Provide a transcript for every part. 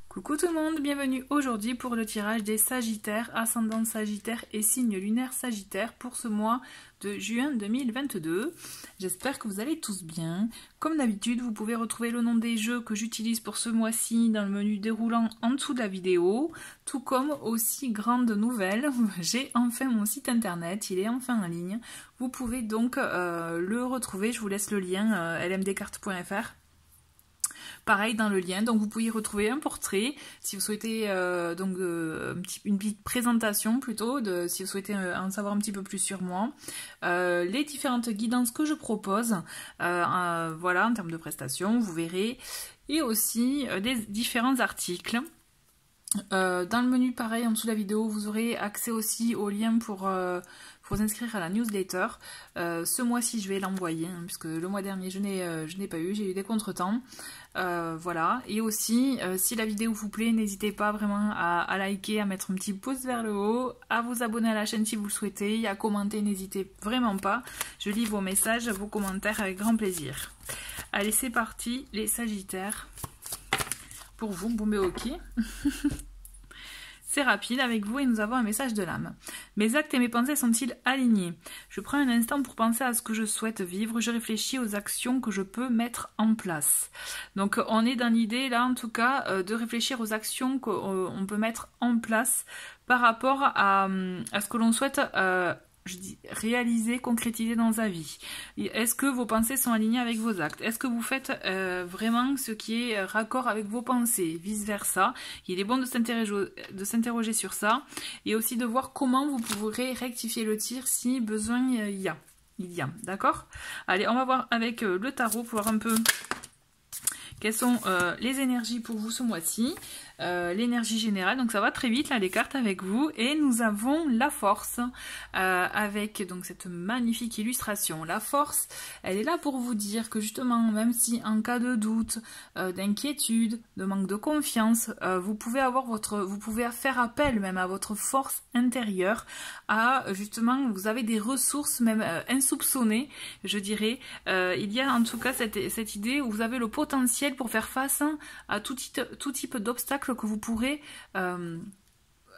Coucou tout le monde, bienvenue aujourd'hui pour le tirage des Sagittaires, ascendant Sagittaire et signe lunaire Sagittaire pour ce mois de juin 2022. J'espère que vous allez tous bien. Comme d'habitude, vous pouvez retrouver le nom des jeux que j'utilise pour ce mois-ci dans le menu déroulant en dessous de la vidéo. Tout comme aussi, grande nouvelle, j'ai enfin mon site internet, il est enfin en ligne. Vous pouvez donc le retrouver, je vous laisse le lien lmdcarte.fr. Pareil dans le lien, donc vous pouvez y retrouver un portrait, si vous souhaitez une petite présentation plutôt, si vous souhaitez en savoir un petit peu plus sur moi, les différentes guidances que je propose, voilà, en termes de prestations, vous verrez, et aussi des différents articles. Dans le menu pareil en dessous de la vidéo vous aurez accès aussi au lien pour vous inscrire à la newsletter. Ce mois-ci je vais l'envoyer hein, puisque le mois dernier je n'ai pas eu, j'ai eu des contretemps. Voilà, et aussi si la vidéo vous plaît, n'hésitez pas vraiment à liker, à mettre un petit pouce vers le haut, à vous abonner à la chaîne si vous le souhaitez, et à commenter, n'hésitez vraiment pas. Je lis vos messages, vos commentaires avec grand plaisir. Allez, c'est parti les Sagittaires. Pour vous, bon mais ok. C'est rapide avec vous et nous avons un message de l'âme. Mes actes et mes pensées sont-ils alignés? Je prends un instant pour penser à ce que je souhaite vivre. Je réfléchis aux actions que je peux mettre en place. Donc on est dans l'idée là en tout cas de réfléchir aux actions qu'on peut mettre en place par rapport à ce que l'on souhaite réaliser, concrétiser dans sa vie. Est-ce que vos pensées sont alignées avec vos actes? Est-ce que vous faites vraiment ce qui est raccord avec vos pensées? Vice versa. Il est bon de s'interroger sur ça et aussi de voir comment vous pourrez rectifier le tir si besoin il y a. D'accord? Allez, on va voir avec le tarot pour voir un peu quelles sont les énergies pour vous ce mois-ci. L'énergie générale, donc ça va très vite là les cartes avec vous, et nous avons la force avec donc cette magnifique illustration. La force, elle est là pour vous dire que justement, même si en cas de doute, d'inquiétude, de manque de confiance, vous pouvez faire appel même à votre force intérieure, à justement, vous avez des ressources même insoupçonnées, je dirais. Il y a en tout cas cette idée où vous avez le potentiel pour faire face à tout type d'obstacles que vous pourrez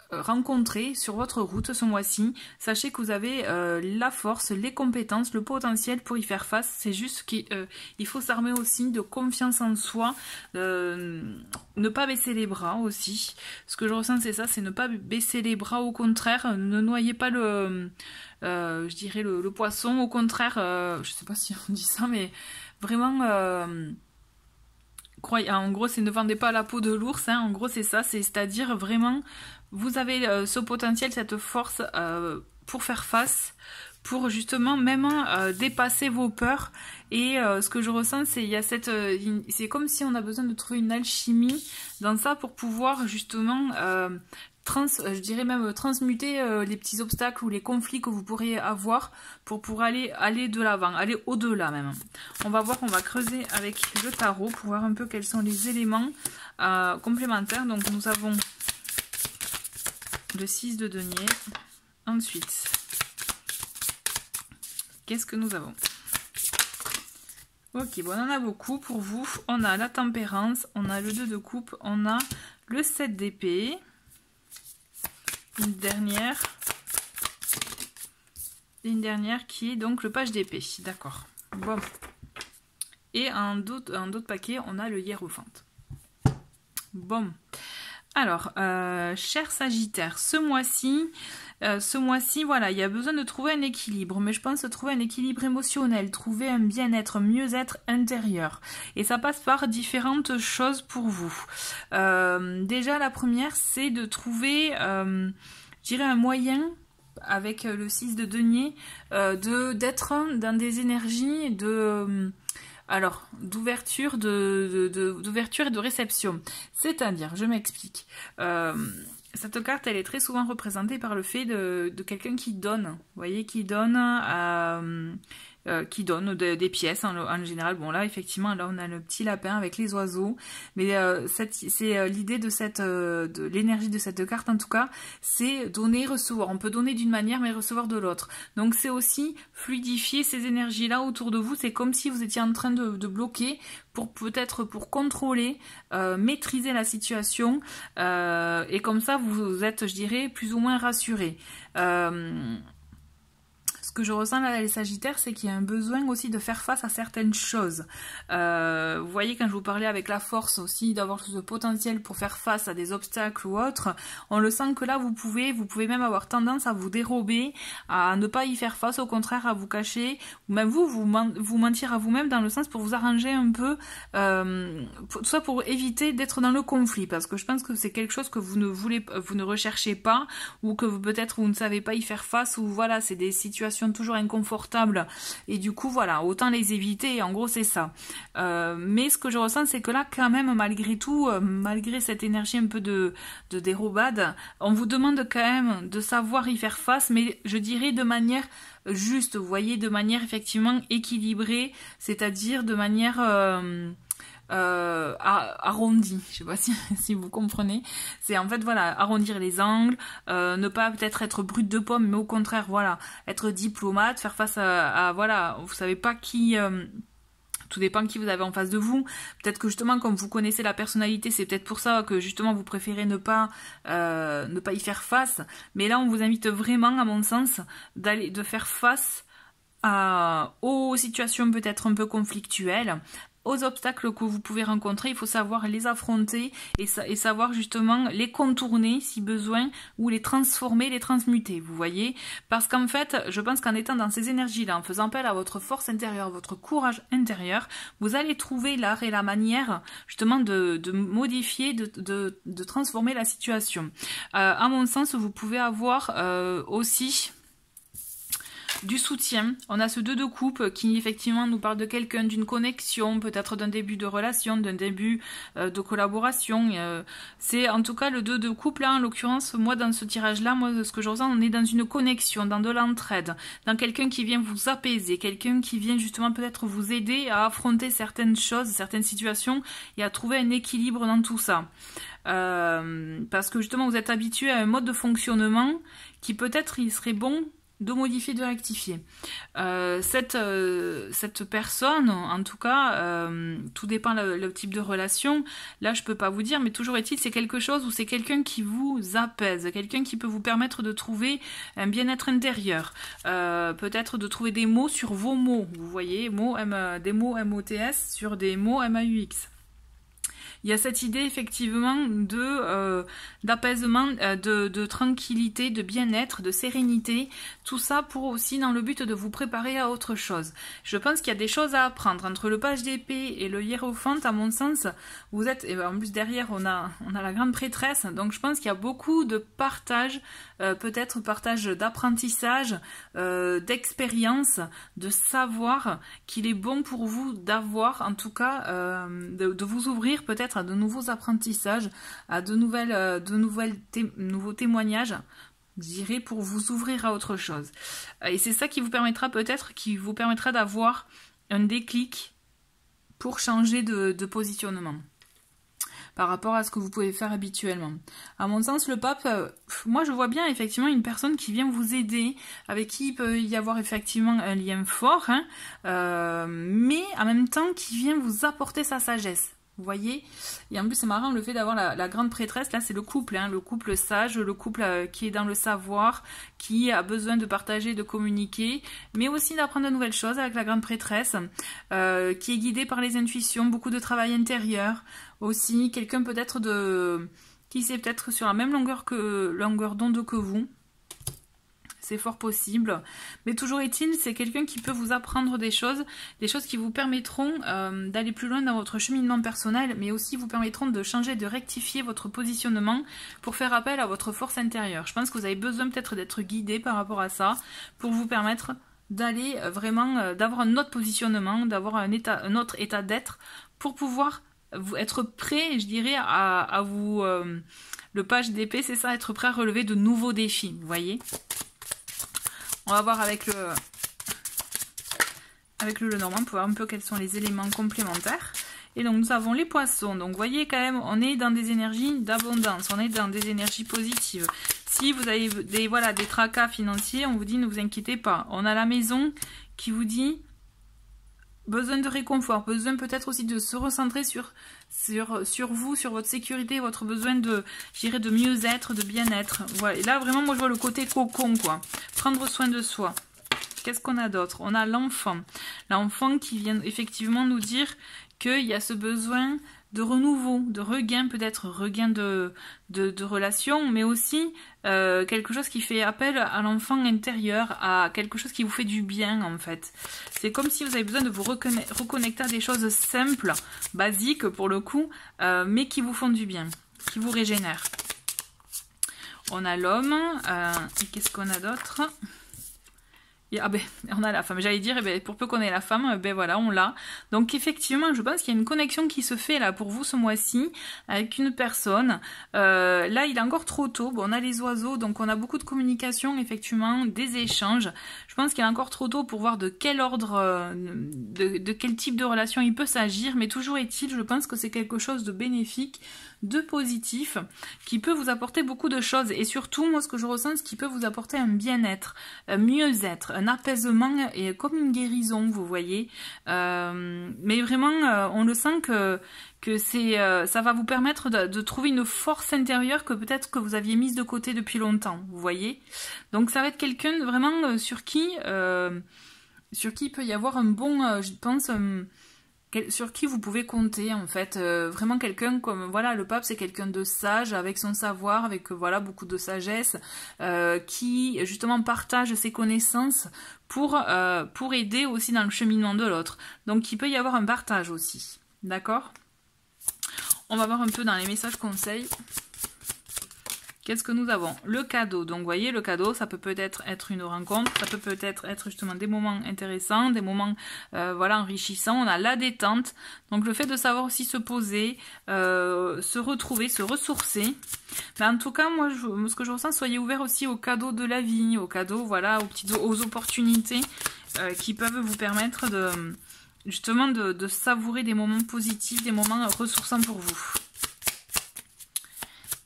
rencontrer sur votre route ce mois-ci. Sachez que vous avez la force, les compétences, le potentiel pour y faire face. C'est juste qu'il faut s'armer aussi de confiance en soi, ne pas baisser les bras aussi. Ce que je ressens c'est ça, c'est ne pas baisser les bras, au contraire, ne noyez pas je dirais le poisson, au contraire, je sais pas si on dit ça, mais vraiment... en gros, c'est ne vendez pas la peau de l'ours, hein. En gros, c'est ça, c'est-à-dire vraiment, vous avez ce potentiel, cette force pour faire face, pour justement même dépasser vos peurs. Et ce que je ressens, c'est c'est comme si on a besoin de trouver une alchimie dans ça pour pouvoir justement je dirais même transmuter les petits obstacles ou les conflits que vous pourriez avoir pour aller de l'avant, aller au-delà même. On va voir, on va creuser avec le tarot pour voir un peu quels sont les éléments complémentaires. Donc nous avons le 6 de denier. Ensuite, qu'est-ce que nous avons? Ok, bon, on en a beaucoup pour vous. On a la tempérance, on a le 2 de coupe, on a le 7 d'épée. Une dernière qui est donc le page d'épée, d'accord. Bon. Et un d'autres paquet, on a le hiérophante. Bon. Alors, cher Sagittaire, ce mois-ci, voilà, il y a besoin de trouver un équilibre, mais je pense trouver un équilibre émotionnel, trouver un bien-être, mieux-être intérieur. Et ça passe par différentes choses pour vous. Déjà, la première, c'est de trouver, je dirais, un moyen, avec le 6 de denier, d'être dans des énergies d'ouverture d'ouverture et de réception. C'est-à-dire, je m'explique. Cette carte, elle est très souvent représentée par le fait de quelqu'un qui donne. Vous voyez, qui donne, qui donnent des pièces en général. Bon là effectivement là on a le petit lapin avec les oiseaux, mais c'est l'idée de l'énergie de cette carte en tout cas, c'est donner, recevoir. On peut donner d'une manière mais recevoir de l'autre. Donc c'est aussi fluidifier ces énergies là autour de vous. C'est comme si vous étiez en train de bloquer pour peut-être pour contrôler, maîtriser la situation et comme ça vous êtes, je dirais, plus ou moins rassuré. Ce que je ressens là, les Sagittaires, c'est qu'il y a un besoin aussi de faire face à certaines choses. Vous voyez, quand je vous parlais avec la force aussi, d'avoir ce potentiel pour faire face à des obstacles ou autres, on le sent que là, vous pouvez même avoir tendance à vous dérober, à ne pas y faire face, au contraire, à vous cacher, ou même vous mentir à vous-même dans le sens pour vous arranger un peu, tout ça pour éviter d'être dans le conflit, parce que je pense que c'est quelque chose que vous ne recherchez pas, ou que peut-être vous ne savez pas y faire face, ou voilà, c'est des situations toujours inconfortables et du coup voilà, autant les éviter, en gros c'est ça. Mais ce que je ressens, c'est que là quand même, malgré tout, malgré cette énergie un peu de dérobade, on vous demande quand même de savoir y faire face, mais je dirais de manière juste, vous voyez, de manière effectivement équilibrée, c'est-à-dire de manière arrondi, je sais pas si vous comprenez, c'est en fait voilà, arrondir les angles, ne pas peut-être être brut de pomme, mais au contraire voilà, être diplomate, faire face à voilà, vous savez pas qui, tout dépend qui vous avez en face de vous, peut-être que justement comme vous connaissez la personnalité, c'est peut-être pour ça que justement vous préférez ne pas y faire face, mais là on vous invite vraiment à mon sens de faire face aux situations peut-être un peu conflictuelles, aux obstacles que vous pouvez rencontrer. Il faut savoir les affronter et savoir justement les contourner si besoin, ou les transformer, les transmuter, vous voyez, parce qu'en fait je pense qu'en étant dans ces énergies là, en faisant appel à votre force intérieure, votre courage intérieur, vous allez trouver l'art et la manière justement de modifier, de transformer la situation. À mon sens, vous pouvez avoir aussi du soutien. On a ce 2 de coupe qui effectivement nous parle de quelqu'un, d'une connexion, peut-être d'un début de relation, d'un début de collaboration. C'est en tout cas le 2 de coupe là, en l'occurrence, moi dans ce tirage là, moi ce que je ressens, on est dans une connexion, dans de l'entraide, dans quelqu'un qui vient vous apaiser, quelqu'un qui vient justement peut-être vous aider à affronter certaines choses, certaines situations et à trouver un équilibre dans tout ça. Parce que justement vous êtes habitué à un mode de fonctionnement qui peut-être il serait bon de modifier, de rectifier. Cette personne, en tout cas, tout dépend le type de relation, là je peux pas vous dire, mais toujours est-il, c'est quelque chose où c'est quelqu'un qui vous apaise, quelqu'un qui peut vous permettre de trouver un bien-être intérieur, peut-être de trouver des mots sur vos mots, vous voyez, des mots MOTS sur des mots MAUX. Il y a cette idée effectivement d'apaisement, de tranquillité, de bien-être, de sérénité, tout ça pour aussi dans le but de vous préparer à autre chose. Je pense qu'il y a des choses à apprendre entre le page d'épée et le hiérophant, à mon sens. Vous êtes, et en plus derrière on a la grande prêtresse, donc je pense qu'il y a beaucoup de partage, peut-être partage d'apprentissage, d'expérience, de savoir qu'il est bon pour vous d'avoir, en tout cas, de vous ouvrir peut-être à de nouveaux apprentissages, à de nouveaux témoignages, je dirais, pour vous ouvrir à autre chose. Et c'est ça qui vous permettra d'avoir un déclic pour changer de positionnement par rapport à ce que vous pouvez faire habituellement. À mon sens, le pape, moi je vois bien effectivement une personne qui vient vous aider, avec qui il peut y avoir effectivement un lien fort, hein, mais en même temps qui vient vous apporter sa sagesse. Vous voyez, et en plus c'est marrant le fait d'avoir la grande prêtresse, là c'est le couple, hein, le couple sage, le couple qui est dans le savoir, qui a besoin de partager, de communiquer, mais aussi d'apprendre de nouvelles choses avec la grande prêtresse, qui est guidée par les intuitions, beaucoup de travail intérieur, aussi quelqu'un peut-être qui est peut-être sur la même longueur d'onde que vous. C'est fort possible, mais toujours est-il, c'est quelqu'un qui peut vous apprendre des choses qui vous permettront d'aller plus loin dans votre cheminement personnel, mais aussi vous permettront de changer, de rectifier votre positionnement pour faire appel à votre force intérieure. Je pense que vous avez besoin peut-être d'être guidé par rapport à ça, pour vous permettre d'aller vraiment, d'avoir un autre positionnement, d'avoir un autre état d'être, pour pouvoir être prêt, je dirais, à vous... le page d'épée, c'est ça, être prêt à relever de nouveaux défis, vous voyez. On va voir avec avec le Lenormand pour voir un peu quels sont les éléments complémentaires. Et donc nous avons les poissons. Donc vous voyez quand même, on est dans des énergies d'abondance, on est dans des énergies positives. Si vous avez des tracas financiers, on vous dit ne vous inquiétez pas. On a la maison qui vous dit besoin de réconfort, besoin peut-être aussi de se recentrer sur vous, sur votre sécurité, votre besoin de, je dirais, de mieux-être, de bien-être. Voilà. Et là vraiment moi je vois le côté cocon quoi. Prendre soin de soi. Qu'est-ce qu'on a d'autre? On a l'enfant. L'enfant qui vient effectivement nous dire qu'il y a ce besoin de renouveau, de regain, peut-être regain de relation, mais aussi quelque chose qui fait appel à l'enfant intérieur, à quelque chose qui vous fait du bien en fait. C'est comme si vous avez besoin de vous reconnecter à des choses simples, basiques pour le coup, mais qui vous font du bien, qui vous régénèrent. On a l'homme, et qu'est-ce qu'on a d'autre ? Ah ben, on a la femme, j'allais dire, pour peu qu'on ait la femme, ben voilà, on l'a. Donc effectivement, je pense qu'il y a une connexion qui se fait là pour vous ce mois-ci avec une personne. Là, il est encore trop tôt. Bon, on a les oiseaux, donc on a beaucoup de communication, effectivement, des échanges. Je pense qu'il est encore trop tôt pour voir de quel ordre, de quel type de relation il peut s'agir, mais toujours est-il, je pense que c'est quelque chose de bénéfique, de positif, qui peut vous apporter beaucoup de choses. Et surtout, moi, ce que je ressens, c'est qu'il peut vous apporter un bien-être, un mieux-être, un apaisement et comme une guérison, vous voyez. Mais vraiment, on le sent que ça va vous permettre de trouver une force intérieure que peut-être que vous aviez mise de côté depuis longtemps, vous voyez. Donc ça va être quelqu'un vraiment sur qui il peut y avoir un bon, je pense, sur qui vous pouvez compter en fait, vraiment quelqu'un comme, voilà, le pape c'est quelqu'un de sage, avec son savoir, avec voilà beaucoup de sagesse, qui justement partage ses connaissances pour aider aussi dans le cheminement de l'autre. Donc il peut y avoir un partage aussi, d'accord? On va voir un peu dans les messages conseils. Qu'est-ce que nous avons? Le cadeau. Donc, vous voyez, le cadeau, ça peut peut-être être une rencontre, ça peut peut-être être justement des moments intéressants, des moments voilà, enrichissants. On a la détente. Donc, le fait de savoir aussi se poser, se retrouver, se ressourcer. Mais en tout cas, moi, ce que je ressens, soyez ouverts aussi aux cadeaux de la vie, aux cadeaux, voilà, aux opportunités qui peuvent vous permettre justement de savourer des moments positifs, des moments ressourçants pour vous.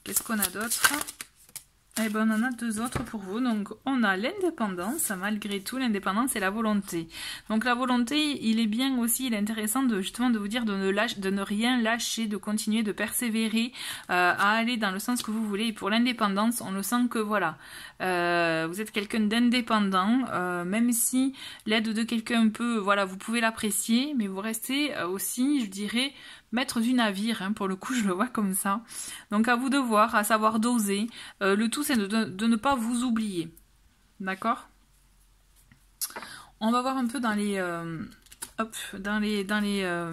Qu'est-ce qu'on a d'autre? Eh ben, on en a deux autres pour vous. Donc, on a l'indépendance, malgré tout, l'indépendance et la volonté. Donc, la volonté, il est bien aussi, il est intéressant justement de vous dire de ne rien lâcher, de continuer, de persévérer, à aller dans le sens que vous voulez. Et pour l'indépendance, on le sent que, voilà, vous êtes quelqu'un d'indépendant, même si l'aide de quelqu'un peut, voilà, vous pouvez l'apprécier, mais vous restez aussi, je dirais, maître du navire, hein, pour le coup je le vois comme ça. Donc à vous de voir, à savoir doser. Le tout c'est de ne pas vous oublier. D'accord? On va voir un peu dans les,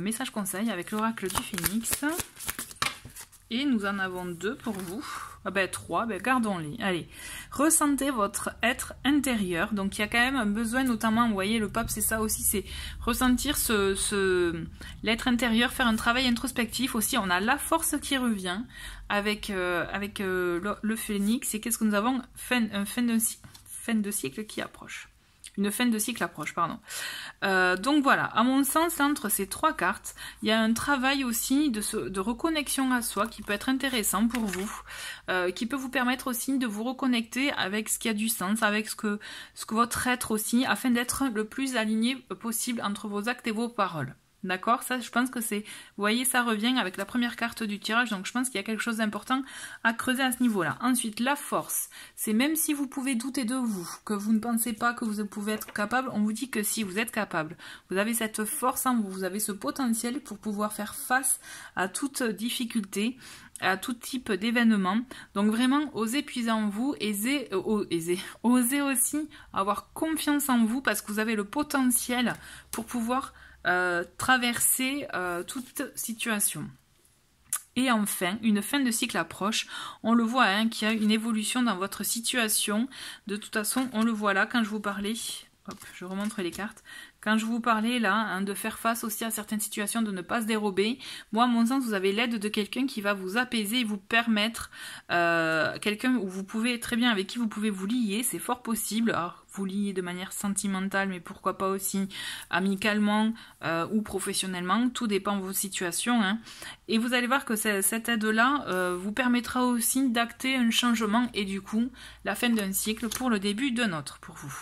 messages conseils avec l'oracle du Phénix. Et nous en avons deux pour vous. Ah ben 3, ben gardons-les. Allez, ressentez votre être intérieur. Donc il y a quand même un besoin, notamment, vous voyez, le pape c'est ça aussi, c'est ressentir l'être intérieur, faire un travail introspectif aussi. On a la force qui revient avec le Phénix. Et qu'est-ce que nous avons? Fin de cycle qui approche. Une fin de cycle approche, pardon. Donc voilà, à mon sens, entre ces trois cartes, il y a un travail aussi de reconnexion à soi qui peut être intéressant pour vous, qui peut vous permettre aussi de vous reconnecter avec ce qui a du sens, avec ce que votre être aussi, afin d'être le plus aligné possible entre vos actes et vos paroles. D'accord? Ça, je pense que c'est... Vous voyez, ça revient avec la première carte du tirage, donc je pense qu'il y a quelque chose d'important à creuser à ce niveau-là. Ensuite, la force. C'est même si vous pouvez douter de vous, que vous ne pensez pas que vous pouvez être capable, on vous dit que si, vous êtes capable. Vous avez cette force en vous, vous avez ce potentiel pour pouvoir faire face à toute difficulté, à tout type d'événement. Donc vraiment, osez puiser en vous, osez aussi avoir confiance en vous parce que vous avez le potentiel pour pouvoir traverser toute situation. Et enfin, une fin de cycle approche. On le voit, hein, qu'il y a une évolution dans votre situation. De toute façon, on le voit là quand je vous parlais. Hop, je remontre les cartes. Quand je vous parlais là, hein, de faire face aussi à certaines situations, de ne pas se dérober, moi à mon sens vous avez l'aide de quelqu'un qui va vous apaiser et vous permettre, quelqu'un où vous pouvez très bien, avec qui vous pouvez vous lier, c'est fort possible. Alors vous lier de manière sentimentale, mais pourquoi pas aussi amicalement ou professionnellement, tout dépend de vos situations. Hein. Et vous allez voir que cette aide-là vous permettra aussi d'acter un changement et du coup la fin d'un cycle pour le début d'un autre pour vous.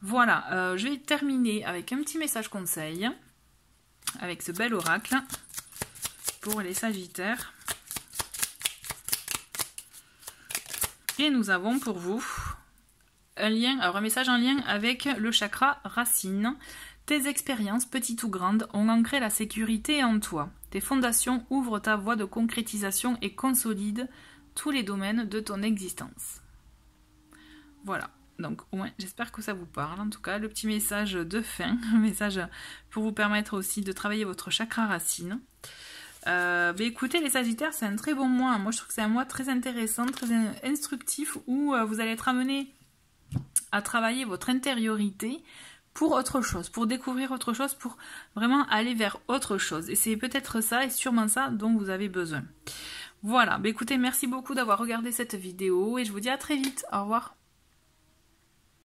Voilà, je vais terminer avec un petit message conseil, avec ce bel oracle pour les Sagittaires. Et nous avons pour vous un message en lien avec le chakra racine. Tes expériences, petites ou grandes, ont ancré la sécurité en toi. Tes fondations ouvrent ta voie de concrétisation et consolident tous les domaines de ton existence. Voilà. Donc, ouais, j'espère que ça vous parle. En tout cas, le petit message de fin, un message pour vous permettre aussi de travailler votre chakra racine. Écoutez, les Sagittaires, c'est un très bon mois. Moi, je trouve que c'est un mois très intéressant, très instructif, où vous allez être amené à travailler votre intériorité pour autre chose, pour découvrir autre chose, pour vraiment aller vers autre chose. Et c'est peut-être ça, et sûrement ça, dont vous avez besoin. Voilà, écoutez, merci beaucoup d'avoir regardé cette vidéo, et je vous dis à très vite. Au revoir.